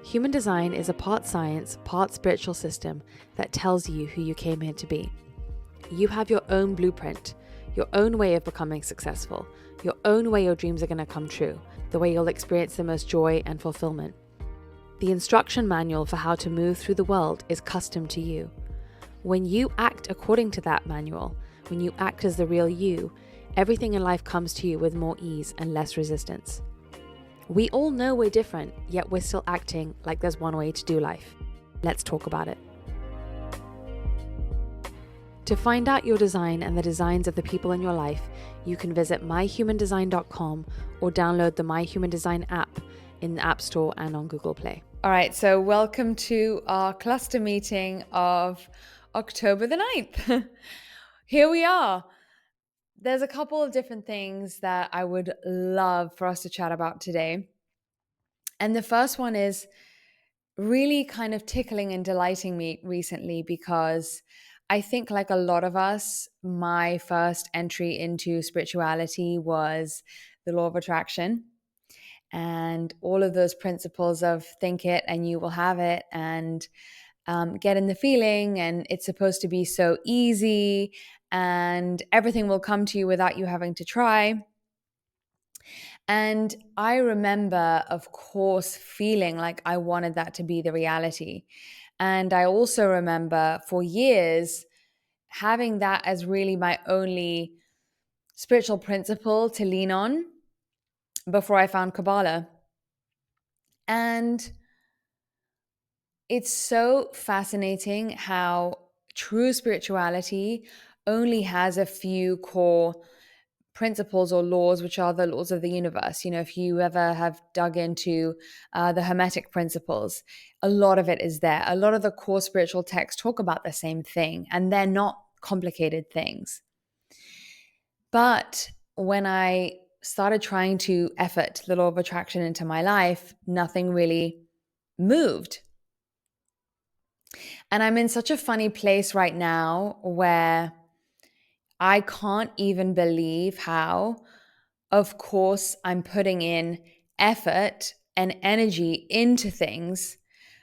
Human design is a part science, part spiritual system that tells you who you came here to be. You have your own blueprint, your own way of becoming successful, your own way your dreams are going to come true, the way you'll experience the most joy and fulfillment. The instruction manual for how to move through the world is custom to you. When you act according to that manual, when you act as the real you, everything in life comes to you with more ease and less resistance. We all know we're different, yet we're still acting like there's one way to do life. Let's talk about it. To find out your design and the designs of the people in your life, you can visit myhumandesign.com or download the My Human Design app in the App Store and on Google Play. All right, so welcome to our cluster meeting of October the 9th. Here we are. There's a couple of different things that I would love for us to chat about today. And the first one is really kind of tickling and delighting me recently because I think, like a lot of us, my first entry into spirituality was the law of attraction and all of those principles of think it and you will have it, and get in the feeling, and it's supposed to be so easy and everything will come to you without you having to try. And I remember, of course, feeling like I wanted that to be the reality. And I also remember for years having that as really my only spiritual principle to lean on before I found Kabbalah. And it's so fascinating how true spirituality only has a few core principles or laws, which are the laws of the universe. You know, if you ever have dug into the Hermetic principles, a lot of it is there. A lot of the core spiritual texts talk about the same thing, and they're not complicated things. But when I started trying to effort the law of attraction into my life, nothing really moved. And I'm in such a funny place right now where I can't even believe how, of course, I'm putting in effort and energy into things,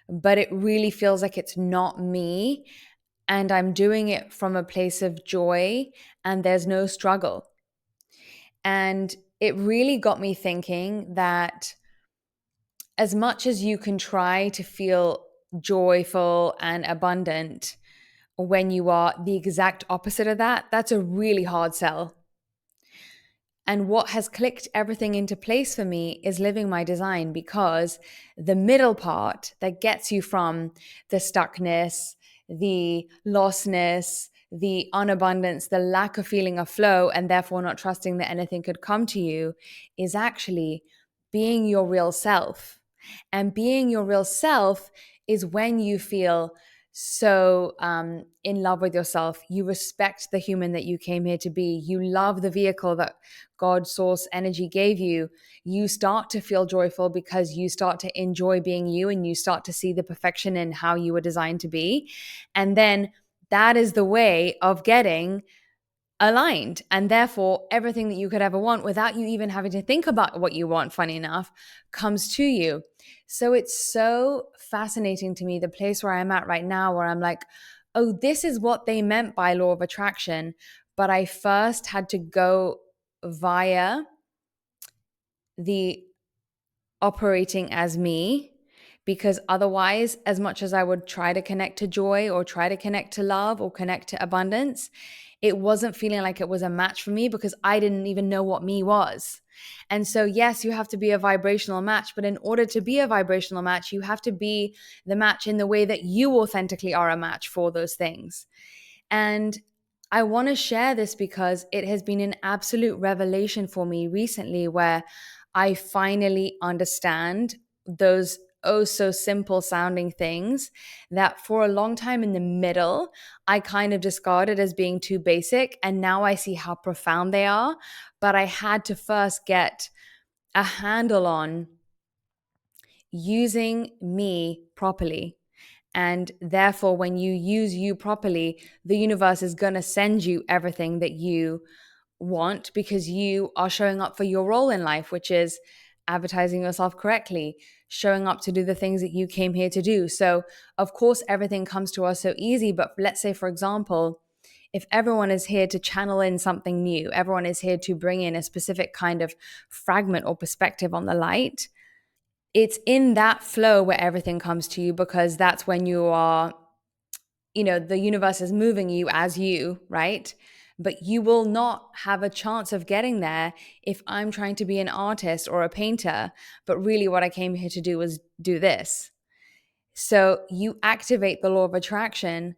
but it really feels like it's not me. And I'm doing it from a place of joy and there's no struggle. And it really got me thinking that as much as you can try to feel joyful and abundant when you are the exact opposite of that, that's a really hard sell. And what has clicked everything into place for me is living my design, because the middle part that gets you from the stuckness, the lostness, the unabundance, the lack of feeling of flow, and therefore not trusting that anything could come to you, is actually being your real self. And being your real self is when you feel so in love with yourself. You respect the human that you came here to be. You love the vehicle that God, source, energy gave you. You start to feel joyful because you start to enjoy being you, and you start to see the perfection in how you were designed to be. And then that is the way of getting aligned. And therefore, everything that you could ever want without you even having to think about what you want, funny enough, comes to you. So it's so fascinating to me, the place where I'm at right now, where I'm like, oh, this is what they meant by law of attraction. But I first had to go via the operating as me, because otherwise, as much as I would try to connect to joy or try to connect to love or connect to abundance, it wasn't feeling like it was a match for me because I didn't even know what me was. And so, yes, you have to be a vibrational match, but in order to be a vibrational match, you have to be the match in the way that you authentically are a match for those things. And I want to share this because it has been an absolute revelation for me recently, where I finally understand those oh so simple sounding things that for a long time in the middle, I kind of discarded as being too basic. And now I see how profound they are. But I had to first get a handle on using me properly. And therefore, when you use you properly, the universe is going to send you everything that you want, because you are showing up for your role in life, which is advertising yourself correctly, showing up to do the things that you came here to do. So, of course, everything comes to us so easy. But let's say, for example, if everyone is here to channel in something new, everyone is here to bring in a specific kind of fragment or perspective on the light, it's in that flow where everything comes to you, because that's when you are, the universe is moving you as you, right? But you will not have a chance of getting there if I'm trying to be an artist or a painter, but really what I came here to do was do this. So you activate the law of attraction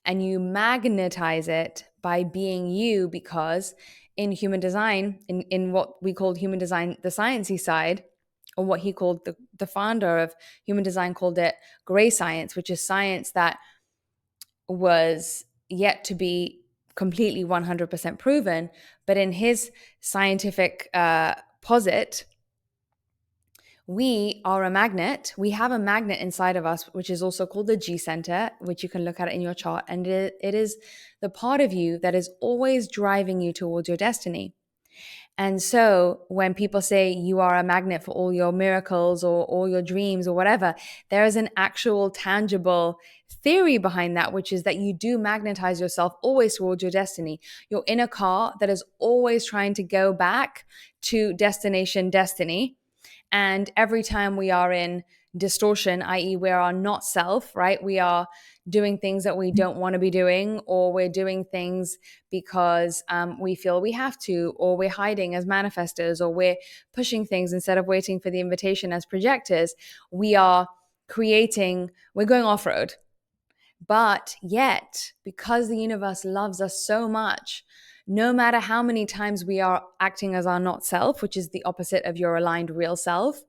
and you magnetize it by being you, because in human design, in what we called human design, the sciencey side, or what he called the founder of human design called it gray science, which is science that was yet to be completely 100% proven. But in his scientific posit, we are a magnet. We have a magnet inside of us, which is also called the G center, which you can look at in your chart. And it is the part of you that is always driving you towards your destiny. And so when people say you are a magnet for all your miracles or all your dreams or whatever, there is an actual tangible theory behind that, which is that you do magnetize yourself always towards your destiny. You're in a car that is always trying to go back to destination destiny. And every time we are in distortion, i.e., we are not self, right? We are doing things that we don't want to be doing, or we're doing things because we feel we have to, or we're hiding as manifestors, or we're pushing things instead of waiting for the invitation as projectors. We are we're going off road. But yet, because the universe loves us so much, no matter how many times we are acting as our not self, which is the opposite of your aligned real self,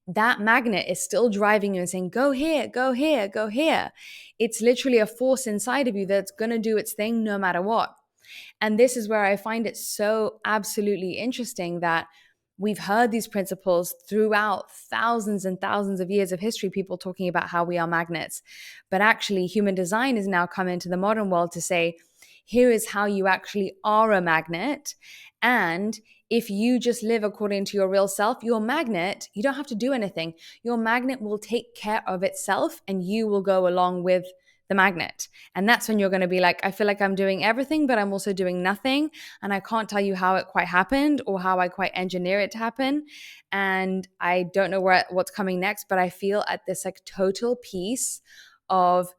that magnet is still driving you and saying, go here, go here, go here. It's literally a force inside of you that's going to do its thing no matter what. And this is where I find it so absolutely interesting that we've heard these principles throughout thousands and thousands of years of history, people talking about how we are magnets. But actually, human design has now come into the modern world to say, here is how you actually are a magnet. And if you just live according to your real self, your magnet, you don't have to do anything. Your magnet will take care of itself and you will go along with the magnet. And that's when you're going to be like, I feel like I'm doing everything, but I'm also doing nothing. And I can't tell you how it quite happened or how I quite engineer it to happen. And I don't know what's coming next, but I feel at this like total peace of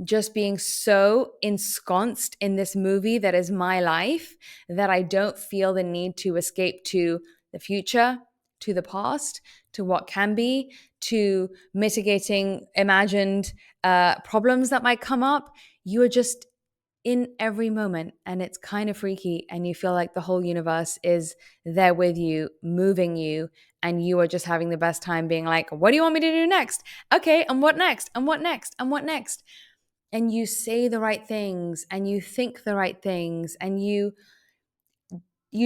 just being so ensconced in this movie that is my life that I don't feel the need to escape to the future, to the past, to what can be, to mitigating imagined problems that might come up. You are just in every moment, and it's kind of freaky, and you feel like the whole universe is there with you, moving you, and you are just having the best time being like, what do you want me to do next? Okay, and what next? And what next? And what next? And you say the right things and you think the right things, and you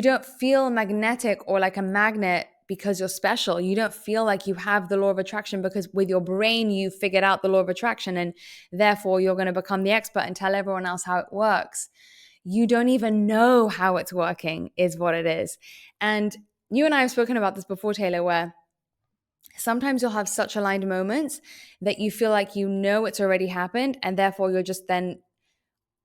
don't feel magnetic or like a magnet because you're special. You don't feel like you have the law of attraction because with your brain you figured out the law of attraction and therefore you're going to become the expert and tell everyone else how it works. You don't even know how it's working is what it is. And you and I have spoken about this before, Taylor, where sometimes you'll have such aligned moments that you feel like you know it's already happened, and therefore you're just then,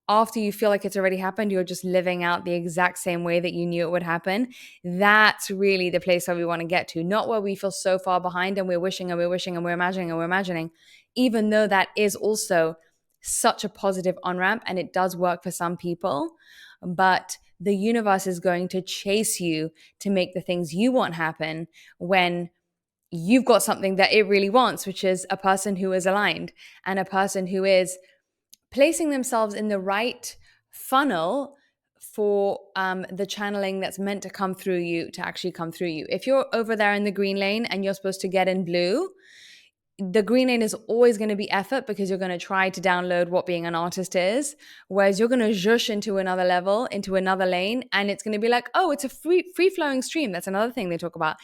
after you feel like it's already happened, you're just living out the exact same way that you knew it would happen. That's really the place where we want to get to, not where we feel so far behind and we're wishing and we're wishing and we're imagining and we're imagining, even though that is also such a positive on-ramp and it does work for some people. But the universe is going to chase you to make the things you want happen when you've got something that it really wants, which is a person who is aligned and a person who is placing themselves in the right funnel for the channeling that's meant to come through you to actually come through you. If you're over there in the green lane and you're supposed to get in blue, the green lane is always going to be effort because you're going to try to download what being an artist is, whereas you're going to zhush into another level, into another lane, and it's going to be like, oh, it's a free-flowing stream. That's another thing they talk about.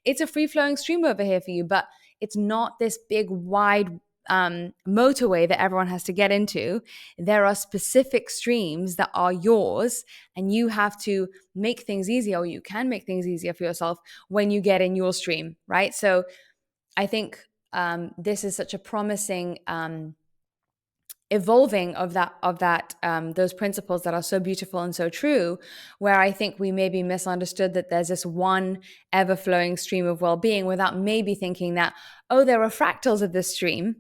It's a free-flowing stream over here for you, but it's not this big, wide motorway that everyone has to get into. There are specific streams that are yours, and you have to make things easier, or you can make things easier for yourself when you get in your stream, right? So I think this is such a promising evolving of that those principles that are so beautiful and so true, where I think we maybe misunderstood that there's this one ever flowing stream of well-being, without maybe thinking that, oh, there are fractals of this stream,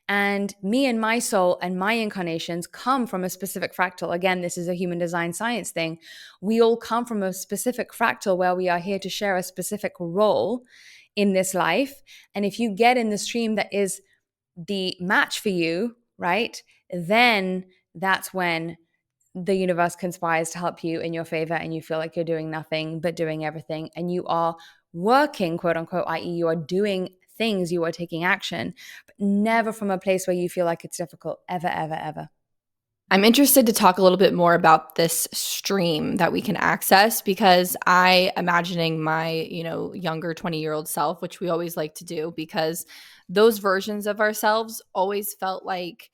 and me and my soul and my incarnations come from a specific fractal. Again, this is a human design science thing. We all come from a specific fractal where we are here to share a specific role in this life. And if you get in the stream that is the match for you, right, then that's when the universe conspires to help you in your favor, and you feel like you're doing nothing but doing everything, and you are working, quote unquote, i.e., you are doing things, you are taking action, but never from a place where you feel like it's difficult, ever, ever, ever. I'm interested to talk a little bit more about this stream that we can access, because I imagining my, younger 20-year-old self, which we always like to do, because those versions of ourselves always felt like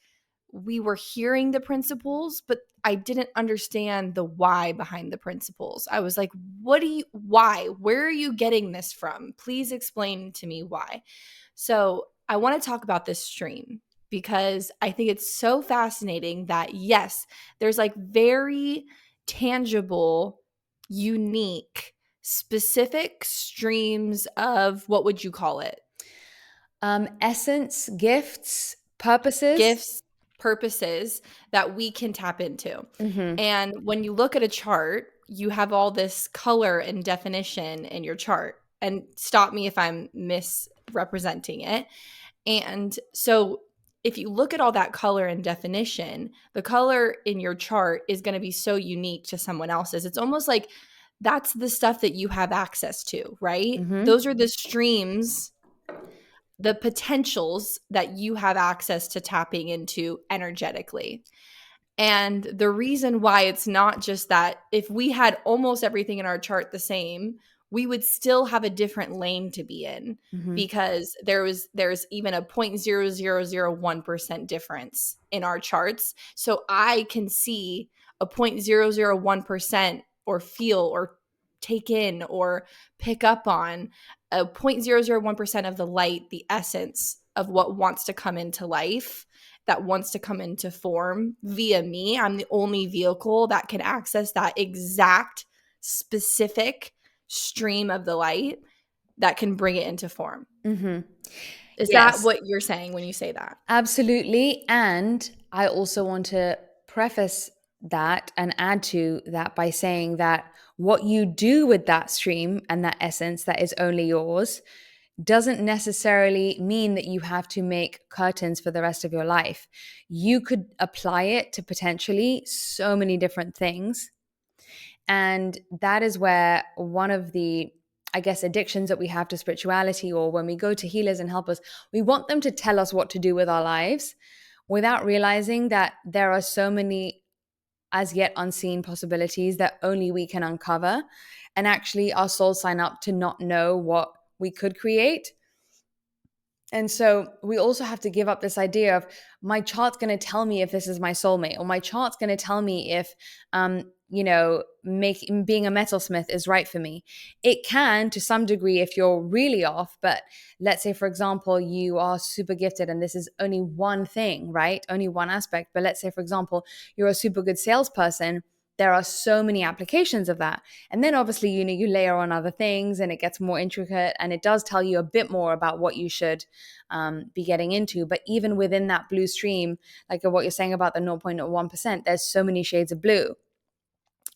we were hearing the principles, but I didn't understand the why behind the principles. I was like, why? Where are you getting this from? Please explain to me why. So I want to talk about this stream, because I think it's so fascinating that, yes, there's like very tangible, unique, specific streams of, what would you call it? Essence, gifts, purposes. Gifts, purposes that we can tap into. Mm-hmm. And when you look at a chart, you have all this color and definition in your chart. And stop me if I'm misrepresenting it. And so if you look at all that color and definition, the color in your chart is going to be so unique to someone else's. It's almost like that's the stuff that you have access to, right? Mm-hmm. Those are the streams, the potentials that you have access to tapping into energetically. And the reason why it's not just that, if we had almost everything in our chart the same, we would still have a different lane to be in, Mm-hmm. because there's even a 0.0001% difference in our charts. So I can see a 0.001% or feel or take in or pick up on a 0.001% of the light, the essence of what wants to come into life, that wants to come into form via me. I'm the only vehicle that can access that exact specific stream of the light that can bring it into form. Mm-hmm. Is that Yes. what you're saying when you say that? Absolutely. And I also want to preface that and add to that by saying that what you do with that stream and that essence that is only yours doesn't necessarily mean that you have to make curtains for the rest of your life. You could apply it to potentially so many different things. And that is where one of the, I guess, addictions that we have to spirituality, or when we go to healers and help us, we want them to tell us what to do with our lives without realizing that there are so many as yet unseen possibilities that only we can uncover. And actually, our souls sign up to not know what we could create. And so we also have to give up this idea of, my chart's going to tell me if this is my soulmate, or my chart's going to tell me if, being a metalsmith is right for me. It can to some degree if you're really off, but let's say, for example, you are super gifted and this is only one thing, right? Only one aspect. But let's say, for example, you're a super good salesperson. There are so many applications of that. And then obviously, you layer on other things and it gets more intricate, and it does tell you a bit more about what you should be getting into. But even within that blue stream, like what you're saying about the 0.01%, there's so many shades of blue.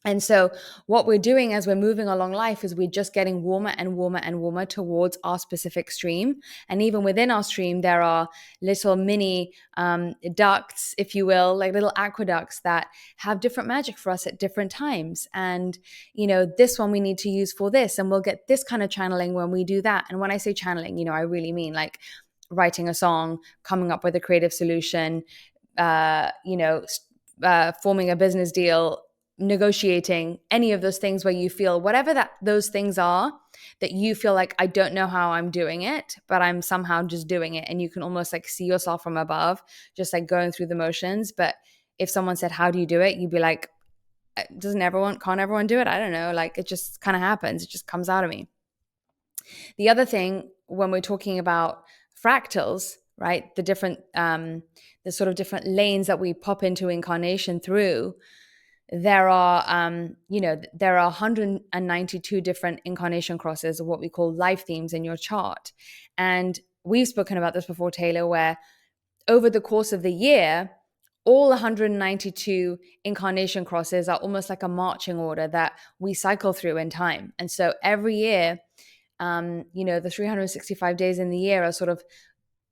And so what we're doing as we're moving along life is we're just getting warmer and warmer and warmer towards our specific stream. And even within our stream, there are little mini ducts, if you will, like little aqueducts that have different magic for us at different times. And, this one we need to use for this, and we'll get this kind of channeling when we do that. And when I say channeling, I really mean like writing a song, coming up with a creative solution, forming a business deal, negotiating, any of those things where you feel whatever those things are, that you feel like, I don't know how I'm doing it, but I'm somehow just doing it. And you can almost like see yourself from above, just like going through the motions. But if someone said, how do you do it? You'd be like, can't everyone do it? I don't know. Like, it just kind of happens. It just comes out of me. The other thing when we're talking about fractals, right? The sort of different lanes that we pop into incarnation through. There are 192 different incarnation crosses of what we call life themes in your chart. And we've spoken about this before, Taylor, where over the course of the year, all 192 incarnation crosses are almost like a marching order that we cycle through in time. And so every year, the 365 days in the year are sort of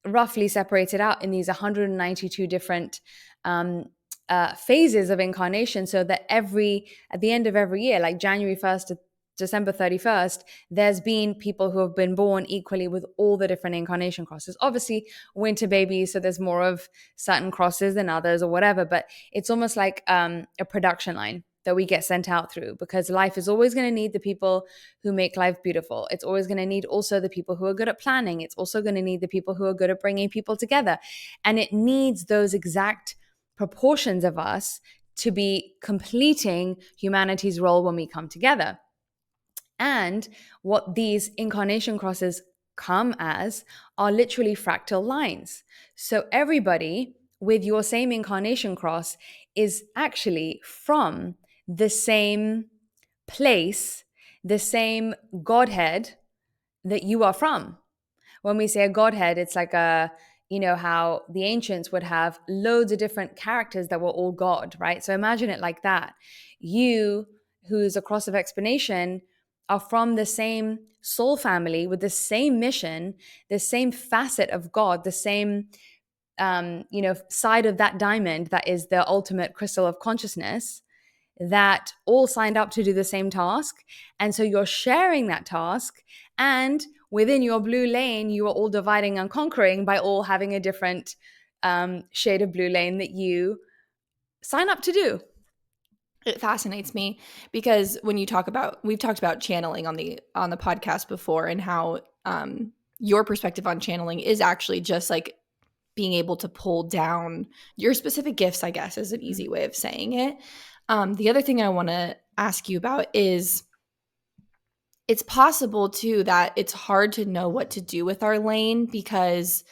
roughly separated out in these 192 different phases of incarnation, so that at the end of every year, like January 1st to December 31st, there's been people who have been born equally with all the different incarnation crosses. Obviously, winter babies, so there's more of certain crosses than others or whatever, but it's almost like a production line that we get sent out through, because life is always going to need the people who make life beautiful. It's always going to need also the people who are good at planning. It's also going to need the people who are good at bringing people together. And it needs those exact proportions of us to be completing humanity's role when we come together. And what these incarnation crosses come as are literally fractal lines. So everybody with your same incarnation cross is actually from the same place, the same Godhead that you are from. When we say a Godhead, it's like how the ancients would have loads of different characters that were all God, right? So imagine it like that. You, who's a cross of explanation, are from the same soul family with the same mission, the same facet of God, the same side of that diamond that is the ultimate crystal of consciousness, that all signed up to do the same task. And so you're sharing that task. And within your blue lane, you are all dividing and conquering by all having a different shade of blue lane that you sign up to do. It fascinates me because when we've talked about channeling on the podcast before, and how your perspective on channeling is actually just like being able to pull down your specific gifts, I guess, is an easy way of saying it. The other thing I want to ask you about is, it's possible too that it's hard to know what to do with our lane because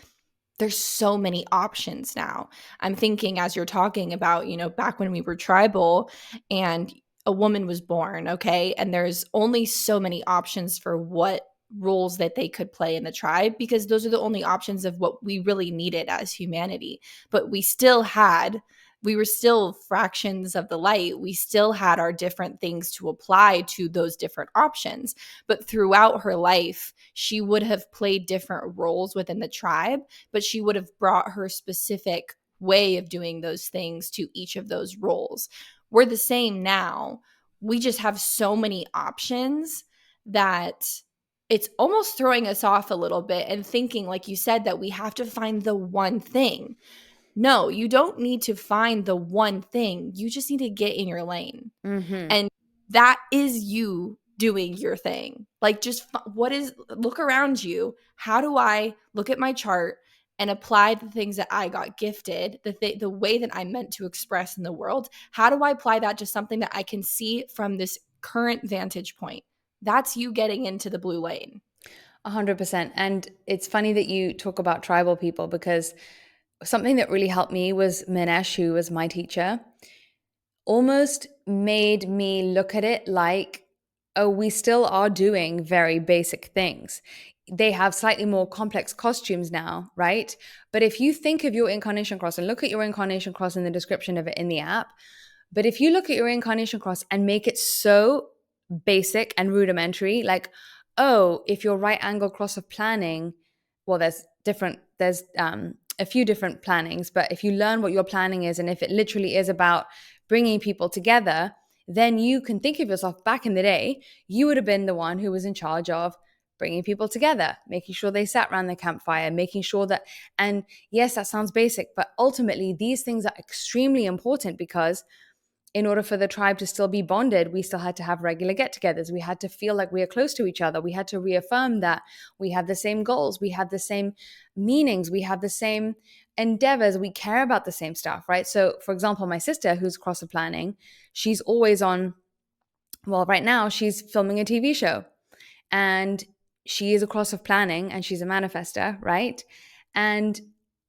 there's so many options now. I'm thinking as you're talking about, back when we were tribal and a woman was born, okay, and there's only so many options for what roles that they could play in the tribe, because those are the only options of what we really needed as humanity. But we were still fractions of the light. We still had our different things to apply to those different options. But throughout her life, she would have played different roles within the tribe, but she would have brought her specific way of doing those things to each of those roles. We're the same now. We just have so many options that it's almost throwing us off a little bit, and thinking, like you said, that we have to find the one thing. No, you don't need to find the one thing. You just need to get in your lane. Mm-hmm. And that is you doing your thing. Like, just look around you. How do I look at my chart and apply the things that I got gifted, the way that I'm meant to express in the world? How do I apply that to something that I can see from this current vantage point? That's you getting into the blue lane. 100%. And it's funny that you talk about tribal people, because something that really helped me was Minesh, who was my teacher, almost made me look at it like, oh, we still are doing very basic things. They have slightly more complex costumes now, right? But if you think of your incarnation cross and look at your incarnation cross in the description of it in the app, but if you look at your incarnation cross and make it so basic and rudimentary, like, oh, if your right angle cross of planning, well, there's a few different plannings, but if you learn what your planning is, and if it literally is about bringing people together, then you can think of yourself back in the day, you would have been the one who was in charge of bringing people together, making sure they sat around the campfire, making sure that, and yes, that sounds basic, but ultimately these things are extremely important, because in order for the tribe to still be bonded, we still had to have regular get togethers. We had to feel like we are close to each other. We had to reaffirm that we have the same goals. We have the same meanings. We have the same endeavors. We care about the same stuff, right? So, for example, my sister, who's cross of planning, she's always on, well, right now she's filming a TV show. And she is a cross of planning and she's a manifester, right? And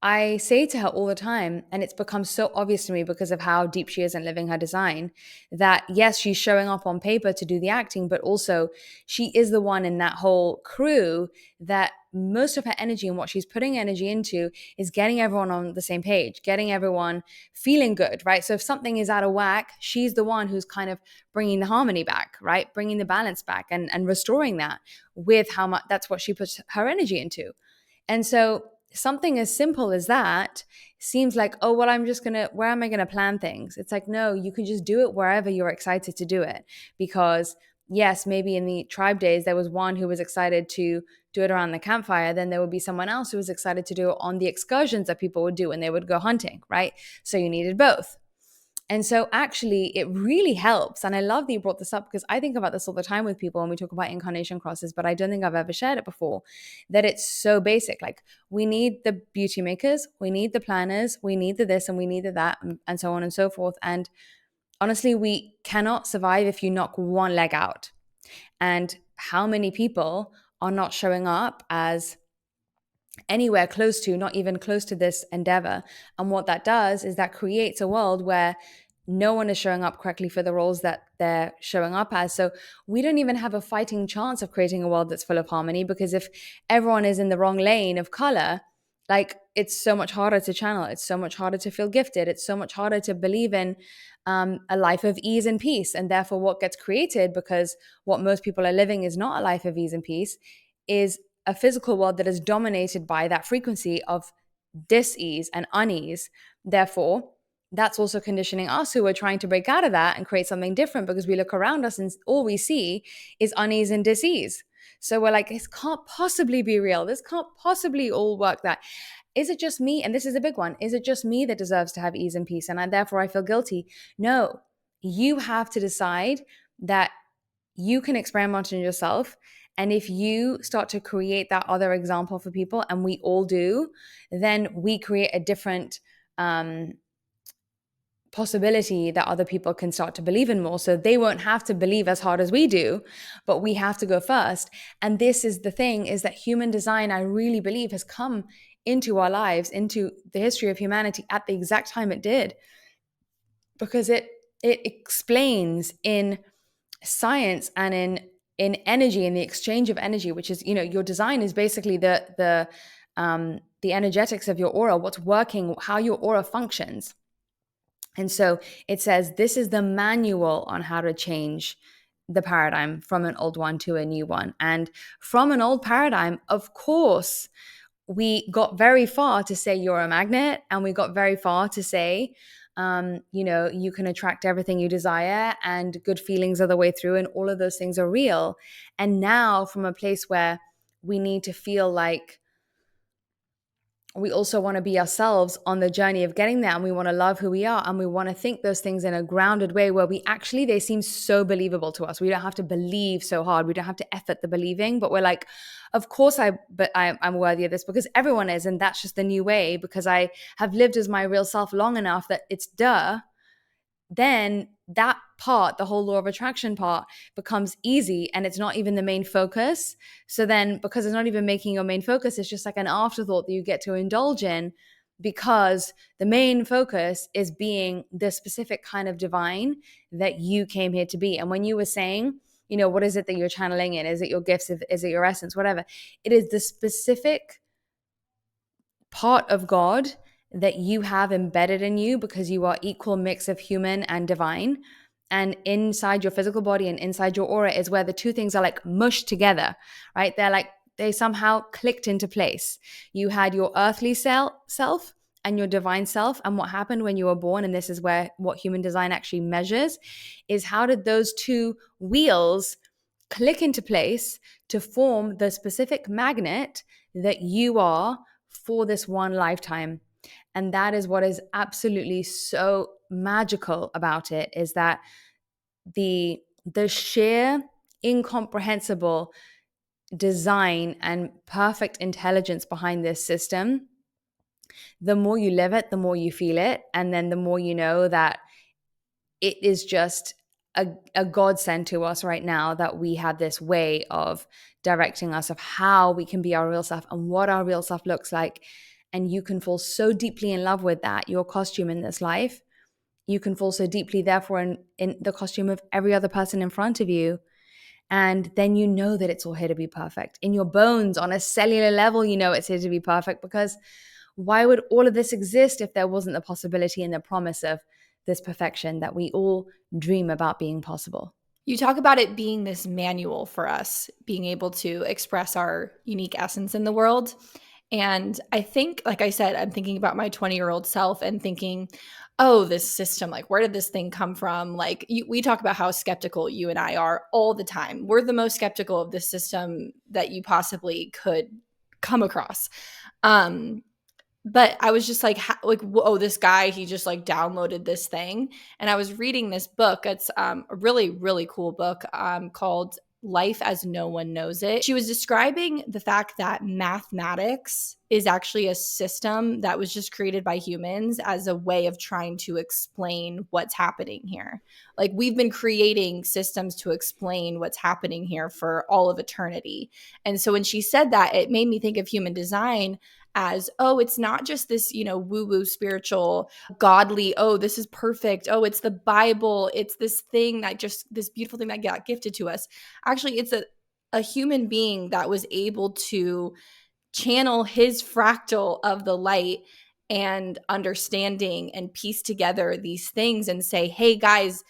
I say to her all the time, and it's become so obvious to me because of how deep she is in living her design, that yes, she's showing up on paper to do the acting, but also she is the one in that whole crew that most of her energy and what she's putting energy into is getting everyone on the same page, getting everyone feeling good, right? So if something is out of whack, she's the one who's kind of bringing the harmony back, right? Bringing the balance back and restoring that with how much that's what she puts her energy into. And so something as simple as that seems like, oh, well, I'm just going to, where am I going to plan things? It's like, no, you can just do it wherever you're excited to do it. Because yes, maybe in the tribe days, there was one who was excited to do it around the campfire. Then there would be someone else who was excited to do it on the excursions that people would do when they would go hunting, right? So you needed both. And so actually it really helps. And I love that you brought this up because I think about this all the time with people when we talk about incarnation crosses, but I don't think I've ever shared it before, that it's so basic. Like we need the beauty makers, we need the planners, we need the this and we need the that and so on and so forth. And honestly, we cannot survive if you knock one leg out. And how many people are not showing up as anywhere close to, not even close to this endeavor. And what that does is that creates a world where no one is showing up correctly for the roles that they're showing up as. So we don't even have a fighting chance of creating a world that's full of harmony because if everyone is in the wrong lane of color, like it's so much harder to channel. It's so much harder to feel gifted. It's so much harder to believe in a life of ease and peace. And therefore, what gets created, because what most people are living is not a life of ease and peace, is a physical world that is dominated by that frequency of dis-ease and unease. Therefore, that's also conditioning us who are trying to break out of that and create something different because we look around us and all we see is unease and dis-ease. So we're like, this can't possibly be real. This can't possibly all work that. Is it just me? And this is a big one. Is it just me that deserves to have ease and peace? And therefore I feel guilty. No, you have to decide that you can experiment on yourself. And if you start to create that other example for people, and we all do, then we create a different possibility that other people can start to believe in more. So they won't have to believe as hard as we do, but we have to go first. And this is the thing, is that human design, I really believe, has come into our lives, into the history of humanity at the exact time it did, because it explains in science and in energy, in the exchange of energy, which is, your design is basically the energetics of your aura, what's working, how your aura functions. And so it says this is the manual on how to change the paradigm from an old one to a new one. And from an old paradigm, of course, we got very far to say you're a magnet, and we got very far to say, you can attract everything you desire and good feelings are the way through and all of those things are real. And now from a place where we need to feel like we also want to be ourselves on the journey of getting there, and we want to love who we are, and we want to think those things in a grounded way where they seem so believable to us. We don't have to believe so hard. We don't have to effort the believing, but we're like, of course I'm worthy of this because everyone is. And that's just the new way because I have lived as my real self long enough that it's duh. Then that part, the whole law of attraction part, becomes easy and it's not even the main focus. So then, because it's not even making your main focus, it's just like an afterthought that you get to indulge in, because the main focus is being the specific kind of divine that you came here to be. And when you were saying, what is it that you're channeling in? Is it your gifts? Is it your essence? Whatever. It is the specific part of God that you have embedded in you because you are equal mix of human and divine. And inside your physical body and inside your aura is where the two things are like mushed together, right? They somehow clicked into place. You had your earthly self and your divine self. And what happened when you were born, and this is where what human design actually measures, is how did those two wheels click into place to form the specific magnet that you are for this one lifetime. And that is what is absolutely so magical about it, is that the sheer incomprehensible design and perfect intelligence behind this system, the more you live it, the more you feel it, and then the more you know that it is just a godsend to us right now that we have this way of directing us of how we can be our real self and what our real self looks like. And you can fall so deeply in love with that, your costume in this life. You can fall so deeply, therefore, in the costume of every other person in front of you. And then you know that it's all here to be perfect. In your bones, on a cellular level, you know it's here to be perfect, because why would all of this exist if there wasn't the possibility and the promise of this perfection that we all dream about being possible? You talk about it being this manual for us, being able to express our unique essence in the world. And I think, like I said, I'm thinking about my 20-year-old self and thinking, oh, this system, like, where did this thing come from? Like, we talk about how skeptical you and I are all the time. We're the most skeptical of this system that you possibly could come across. But I was just like, oh, this guy, he just like downloaded this thing. And I was reading this book. It's a really, really cool book called Life as No One Knows It. She was describing the fact that mathematics is actually a system that was just created by humans as a way of trying to explain what's happening here. Like, we've been creating systems to explain what's happening here for all of eternity. And so when she said that, it made me think of human design as, oh, it's not just this, woo-woo spiritual, godly, oh, this is perfect. Oh, it's the Bible. It's this thing that just, this beautiful thing that got gifted to us. Actually, it's a human being that was able to channel his fractal of the light and understanding and piece together these things and say, hey, guys,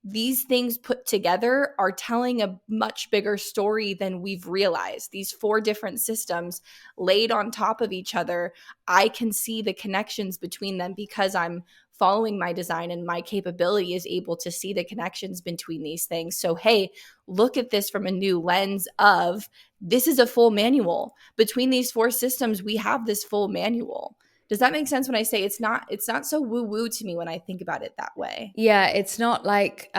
these things put together are telling a much bigger story than we've realized. These four different systems laid on top of each other, I can see the connections between them because I'm following my design, and my capability is able to see the connections between these things. So, hey, look at this from a new lens of, this is a full manual. Between these four systems, we have this full manual. Does that make sense when I say it's not so woo-woo to me when I think about it that way? Yeah, it's not like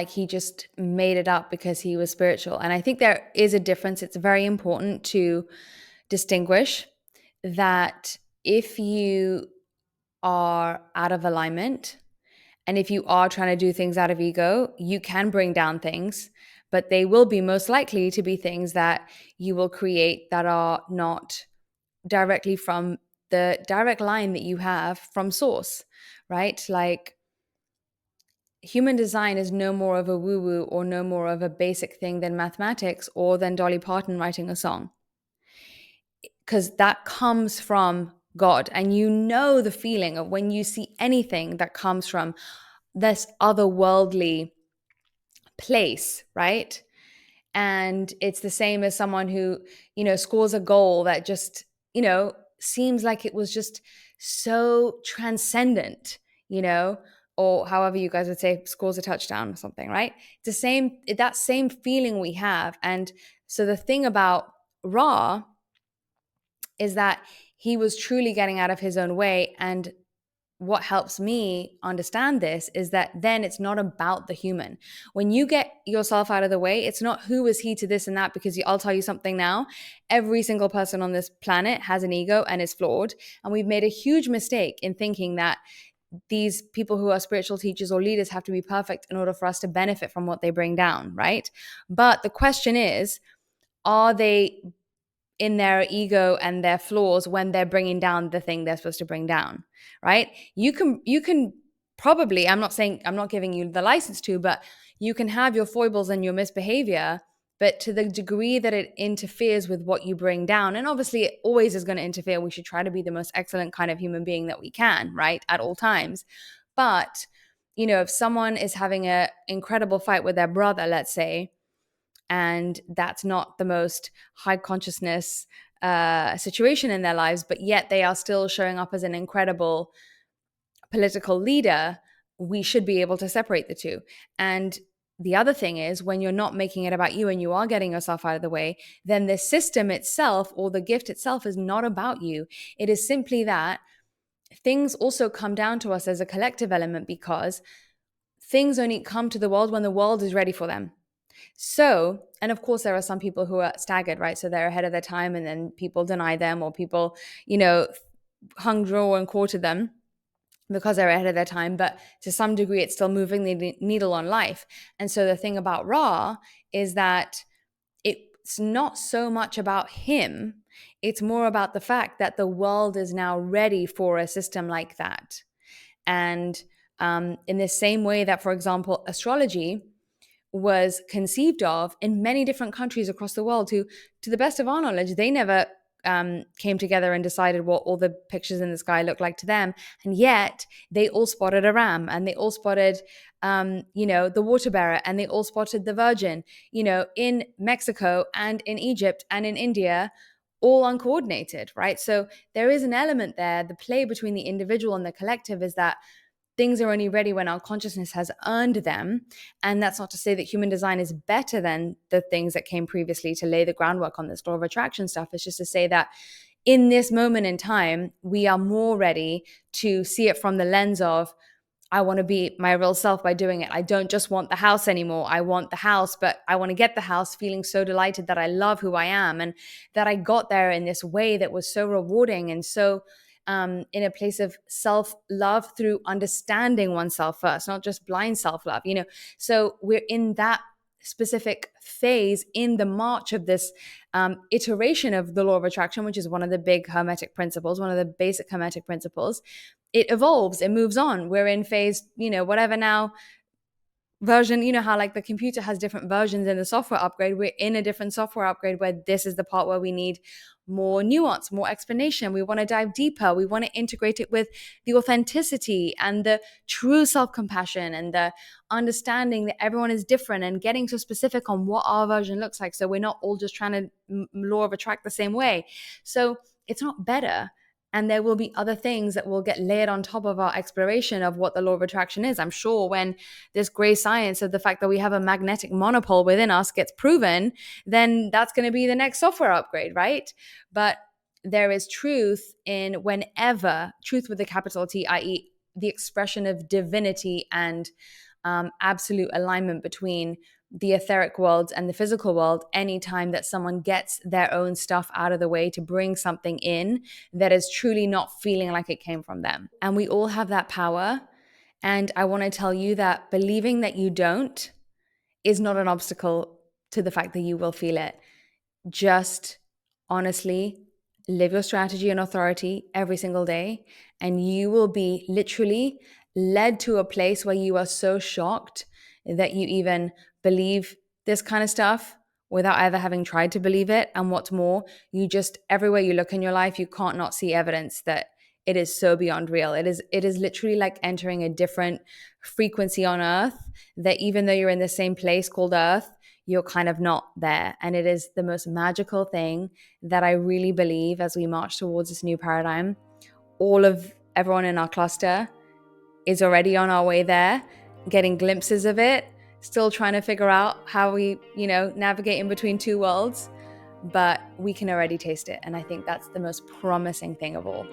he just made it up because he was spiritual. And I think there is a difference. It's very important to distinguish that if you are out of alignment and if you are trying to do things out of ego, you can bring down things, but they will be most likely to be things that you will create that are not directly from the direct line that you have from source, right? Like, human design is no more of a woo woo or no more of a basic thing than mathematics or than Dolly Parton writing a song, because that comes from God. And you know the feeling of when you see anything that comes from this otherworldly place, right? And it's the same as someone who, scores a goal that just, seems like it was just so transcendent, you know, or however you guys would say, scores a touchdown or something, right? It's the same, that same feeling we have. And so the thing about Ra is that he was truly getting out of his own way. And what helps me understand this is that then it's not about the human. When you get yourself out of the way, it's not who is he to this and that, because I'll tell you something now. Every single person on this planet has an ego and is flawed. And we've made a huge mistake in thinking that these people who are spiritual teachers or leaders have to be perfect in order for us to benefit from what they bring down, right? But the question is, are they in their ego and their flaws when they're bringing down the thing they're supposed to bring down, right? You can probably, I'm not giving you the license to, but you can have your foibles and your misbehavior, but to the degree that it interferes with what you bring down, and obviously it always is going to interfere. We should try to be the most excellent kind of human being that we can, right, at all times. But if someone is having an incredible fight with their brother, let's say, and that's not the most high consciousness situation in their lives, but yet they are still showing up as an incredible political leader, we should be able to separate the two. And the other thing is, when you're not making it about you and you are getting yourself out of the way, then the system itself or the gift itself is not about you. It is simply that things also come down to us as a collective element, because things only come to the world when the world is ready for them. So, and of course, there are some people who are staggered, right? So they're ahead of their time, and then people deny them, or people, hung, draw, and quarter them. because they're ahead of their time, but to some degree, it's still moving the needle on life. And so the thing about Ra is that it's not so much about him, it's more about the fact that the world is now ready for a system like that. And in the same way that, for example, astrology was conceived of in many different countries across the world, to the best of our knowledge, they never came together and decided what all the pictures in the sky looked like to them. And yet they all spotted a ram, and they all spotted, the water bearer, and they all spotted the virgin, in Mexico and in Egypt and in India, all uncoordinated, right? So there is an element there. The play between the individual and the collective is that things are only ready when our consciousness has earned them. And that's not to say that human design is better than the things that came previously to lay the groundwork on this law of attraction stuff. It's just to say that in this moment in time, we are more ready to see it from the lens of, I want to be my real self by doing it. I don't just want the house anymore. I want the house, but I want to get the house feeling so delighted that I love who I am, and that I got there in this way that was so rewarding and so in a place of self-love through understanding oneself first, not just blind self-love, So we're in that specific phase in the march of this iteration of the law of attraction, which is one of the big hermetic principles, one of the basic hermetic principles. It evolves, it moves on. We're in phase, whatever now version, how like the computer has different versions in the software upgrade. We're in a different software upgrade where this is the part where we need more nuance, more explanation. We want to dive deeper. We want to integrate it with the authenticity and the true self-compassion and the understanding that everyone is different, and getting so specific on what our version looks like, so we're not all just trying to law of attract the same way. So it's not better, and there will be other things that will get layered on top of our exploration of what the law of attraction is. I'm sure when this gray science of the fact that we have a magnetic monopole within us gets proven, then that's going to be the next software upgrade, right? But there is truth in whenever, truth with a capital T, i.e., the expression of divinity and absolute alignment between the etheric world and the physical world, anytime that someone gets their own stuff out of the way to bring something in that is truly not feeling like it came from them. And we all have that power. And I want to tell you that believing that you don't is not an obstacle to the fact that you will feel it. Just honestly live your strategy and authority every single day, and you will be literally led to a place where you are so shocked that you even believe this kind of stuff without ever having tried to believe it. And what's more, you just, everywhere you look in your life, you can't not see evidence that it is so beyond real. It is literally like entering a different frequency on earth, that even though you're in the same place called earth, you're kind of not there. And it is the most magical thing that I really believe, as we march towards this new paradigm, all of everyone in our cluster is already on our way there, getting glimpses of it, still trying to figure out how we, navigate in between two worlds, but we can already taste it. And I think that's the most promising thing of all.